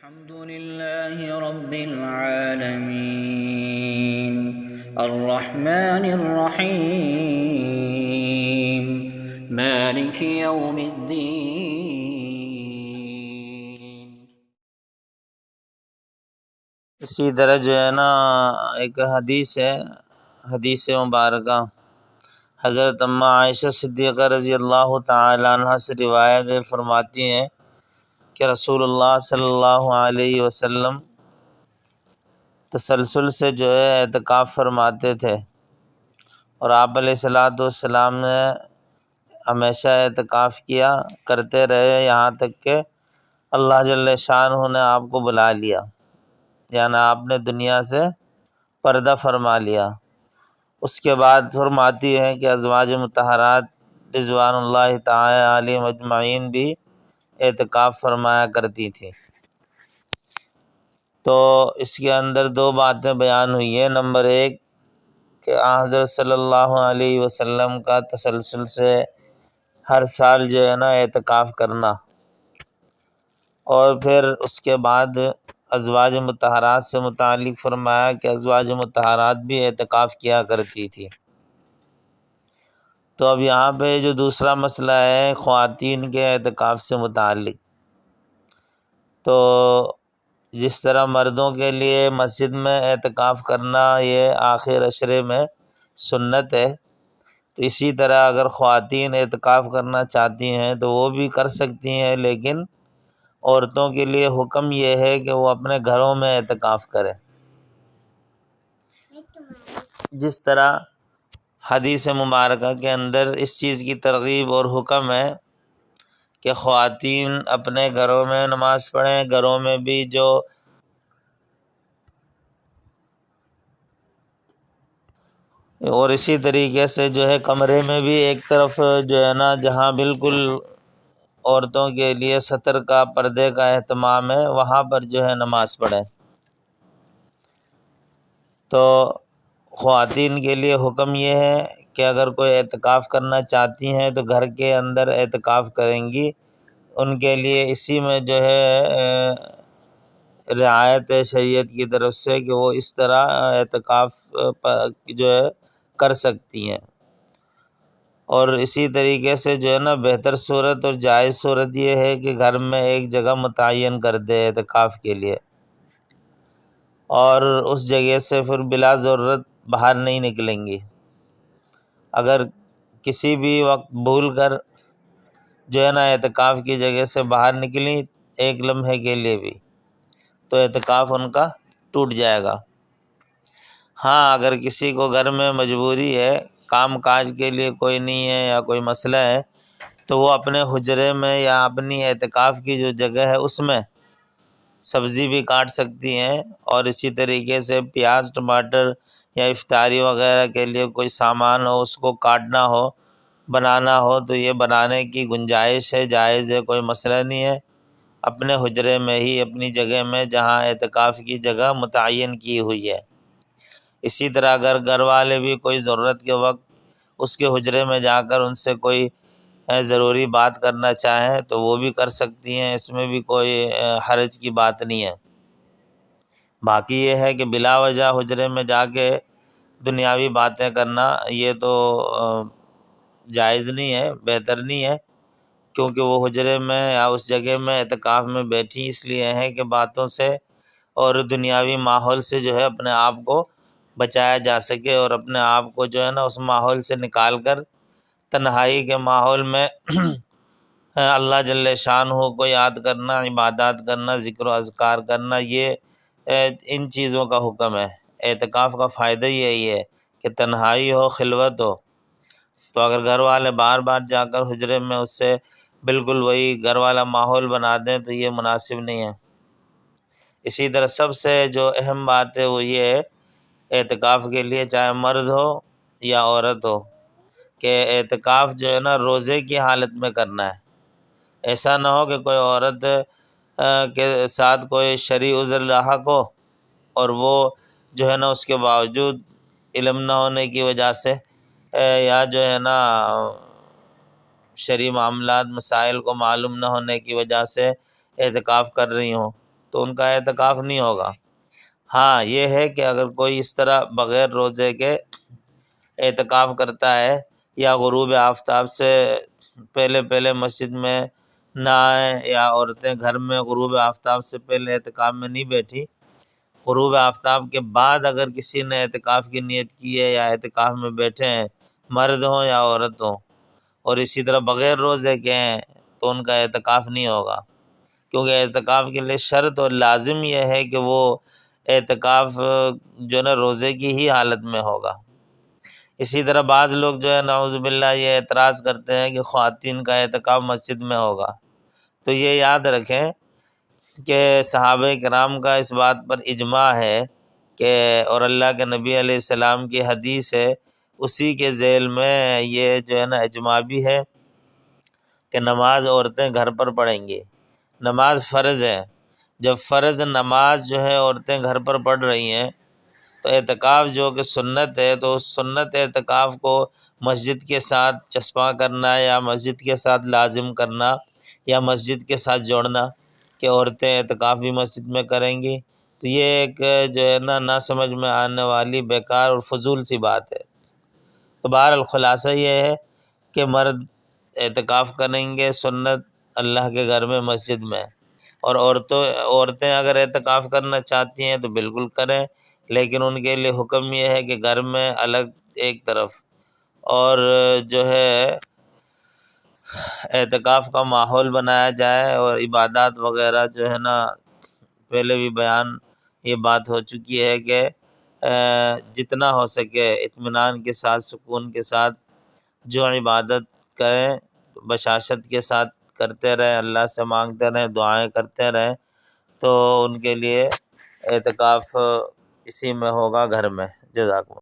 الحمد لله رب العالمين الرحمن الرحيم مالك يوم الدين۔ اسی طرح جو ہے نا ایک حدیث ہے، حدیث مبارکہ حضرت اماں عائشہ صدیقہ رضی اللہ تعالی عنہ سے روایت فرماتی ہیں کہ رسول اللہ صلی اللہ علیہ وسلم تسلسل سے جو ہے اعتکاف فرماتے تھے، اور آپ علیہ السلام نے ہمیشہ اعتکاف کیا کرتے رہے یہاں تک کہ اللہ جل شانہ نے آپ کو بلا لیا، یعنی آپ نے دنیا سے پردہ فرما لیا۔ اس کے بعد فرماتی ہیں کہ ازواج مطہرات رضوان اللہ تعالی علیہم اجمعین بھی اعتکاف فرمایا کرتی تھی۔ تو اس کے اندر دو باتیں بیان ہوئی ہیں۔ نمبر ایک کہ حضرت صلی اللہ علیہ وسلم کا تسلسل سے ہر سال جو ہے نا اعتکاف کرنا، اور پھر اس کے بعد ازواج مطہرات سے متعلق فرمایا کہ ازواج مطہرات بھی اعتکاف کیا کرتی تھی۔ تو اب یہاں پہ جو دوسرا مسئلہ ہے خواتین کے اعتکاف سے متعلق، تو جس طرح مردوں کے لیے مسجد میں اعتکاف کرنا یہ آخر عشرے میں سنت ہے، تو اسی طرح اگر خواتین اعتکاف کرنا چاہتی ہیں تو وہ بھی کر سکتی ہیں، لیکن عورتوں کے لیے حکم یہ ہے کہ وہ اپنے گھروں میں اعتکاف کریں۔ جس طرح حدیث مبارکہ کے اندر اس چیز کی ترغیب اور حکم ہے کہ خواتین اپنے گھروں میں نماز پڑھیں، گھروں میں بھی جو اور اسی طریقے سے جو ہے کمرے میں بھی ایک طرف جو ہے نا جہاں بالکل عورتوں کے لیے ستر کا پردے کا اہتمام ہے وہاں پر جو ہے نماز پڑھیں۔ تو خواتین کے لیے حکم یہ ہے کہ اگر کوئی اعتکاف کرنا چاہتی ہیں تو گھر کے اندر اعتکاف کریں گی، ان کے لیے اسی میں جو ہے رعایت ہے شریعت کی طرف سے کہ وہ اس طرح اعتکاف جو ہے کر سکتی ہیں۔ اور اسی طریقے سے جو ہے نا بہتر صورت اور جائز صورت یہ ہے کہ گھر میں ایک جگہ متعین کر دے اعتکاف کے لیے، اور اس جگہ سے پھر بلا ضرورت باہر نہیں نکلیں گی۔ اگر کسی بھی وقت بھول کر جو ہے نا اعتکاف کی جگہ سے باہر نکلی ایک لمحے کے لیے بھی تو اعتکاف ان کا ٹوٹ جائے گا۔ ہاں اگر کسی کو گھر میں مجبوری ہے، کام کاج کے لیے کوئی نہیں ہے یا کوئی مسئلہ ہے، تو وہ اپنے حجرے میں یا اپنی اعتکاف کی جو جگہ ہے اس میں سبزی بھی کاٹ سکتی ہیں، اور اسی طریقے سے پیاز ٹماٹر یا افطاری وغیرہ کے لیے کوئی سامان ہو اس کو کاٹنا ہو بنانا ہو تو یہ بنانے کی گنجائش ہے، جائز ہے، کوئی مسئلہ نہیں ہے، اپنے حجرے میں ہی اپنی جگہ میں جہاں اعتکاف کی جگہ متعین کی ہوئی ہے۔ اسی طرح اگر گھر والے بھی کوئی ضرورت کے وقت اس کے حجرے میں جا کر ان سے کوئی ضروری بات کرنا چاہیں تو وہ بھی کر سکتی ہیں، اس میں بھی کوئی حرج کی بات نہیں ہے۔ باقی یہ ہے کہ بلا وجہ حجرے میں جا کے دنیاوی باتیں کرنا یہ تو جائز نہیں ہے، بہتر نہیں ہے، کیونکہ وہ حجرے میں یا اس جگہ میں اعتکاف میں بیٹھی اس لیے ہیں کہ باتوں سے اور دنیاوی ماحول سے جو ہے اپنے آپ کو بچایا جا سکے، اور اپنے آپ کو جو ہے نا اس ماحول سے نکال کر تنہائی کے ماحول میں اللہ جل شانہ کو یاد کرنا، عبادات کرنا، ذکر و اذکار کرنا، یہ ان چیزوں کا حکم ہے۔ اعتکاف کا فائدہ یہی ہے کہ تنہائی ہو، خلوت ہو، تو اگر گھر والے بار بار جا کر حجرے میں اس سے بالکل وہی گھر والا ماحول بنا دیں تو یہ مناسب نہیں ہے۔ اسی طرح سب سے جو اہم بات ہے وہ یہ ہے اعتکاف کے لیے چاہے مرد ہو یا عورت ہو کہ اعتکاف جو ہے نا روزے کی حالت میں کرنا ہے۔ ایسا نہ ہو کہ کوئی عورت کے ساتھ کوئی شرعی عذر لاحق ہو اور وہ جو ہے نا اس کے باوجود علم نہ ہونے کی وجہ سے یا جو ہے نا شرعی معاملات مسائل کو معلوم نہ ہونے کی وجہ سے اعتکاف کر رہی ہوں، تو ان کا اعتکاف نہیں ہوگا۔ ہاں یہ ہے کہ اگر کوئی اس طرح بغیر روزے کے اعتکاف کرتا ہے یا غروب آفتاب سے پہلے مسجد میں نہ آئے، یا عورتیں گھر میں غروب آفتاب سے پہلے اعتکاف میں نہیں بیٹھی، غروب آفتاب کے بعد اگر کسی نے اعتکاف کی نیت کی ہے یا اعتکاف میں بیٹھے ہیں، مرد ہوں یا عورت ہوں، اور اسی طرح بغیر روزے کے ہیں، تو ان کا اعتکاف نہیں ہوگا، کیونکہ اعتکاف کے لیے شرط اور لازم یہ ہے کہ وہ اعتکاف جو ہے نا روزے کی ہی حالت میں ہوگا۔ اسی طرح بعض لوگ جو ہے نعوذ باللہ یہ اعتراض کرتے ہیں کہ خواتین کا اعتکاف مسجد میں ہوگا، تو یہ یاد رکھیں کہ صحابہ کرام کا اس بات پر اجماع ہے کہ، اور اللہ کے نبی علیہ السلام کی حدیث ہے، اسی کے ذیل میں یہ جو ہے نا اجماع بھی ہے کہ نماز عورتیں گھر پر پڑھیں گی۔ نماز فرض ہے، جب فرض نماز جو ہے عورتیں گھر پر پڑھ رہی ہیں، تو اعتکاف جو کہ سنت ہے، تو اس سنت اعتکاف کو مسجد کے ساتھ چسپاں کرنا یا مسجد کے ساتھ لازم کرنا یا مسجد کے ساتھ جوڑنا کہ عورتیں اعتکاف بھی مسجد میں کریں گی، تو یہ ایک جو ہے نا نہ سمجھ میں آنے والی بیکار اور فضول سی بات ہے۔ تو بہرحال خلاصہ یہ ہے کہ مرد اعتکاف کریں گے سنت اللہ کے گھر میں مسجد میں، اور عورتیں اگر اعتکاف کرنا چاہتی ہیں تو بالکل کریں، لیکن ان کے لیے حکم یہ ہے کہ گھر میں الگ ایک طرف، اور جو ہے اعتکاف کا ماحول بنایا جائے، اور عبادات وغیرہ جو ہے نا پہلے بھی بیان یہ بات ہو چکی ہے کہ جتنا ہو سکے اطمینان کے ساتھ سکون کے ساتھ جو عبادت کریں بشاشت کے ساتھ کرتے رہیں، اللہ سے مانگتے رہیں، دعائیں کرتے رہیں، تو ان کے لیے اعتکاف اسی میں ہوگا گھر میں۔ جزاک اللہ۔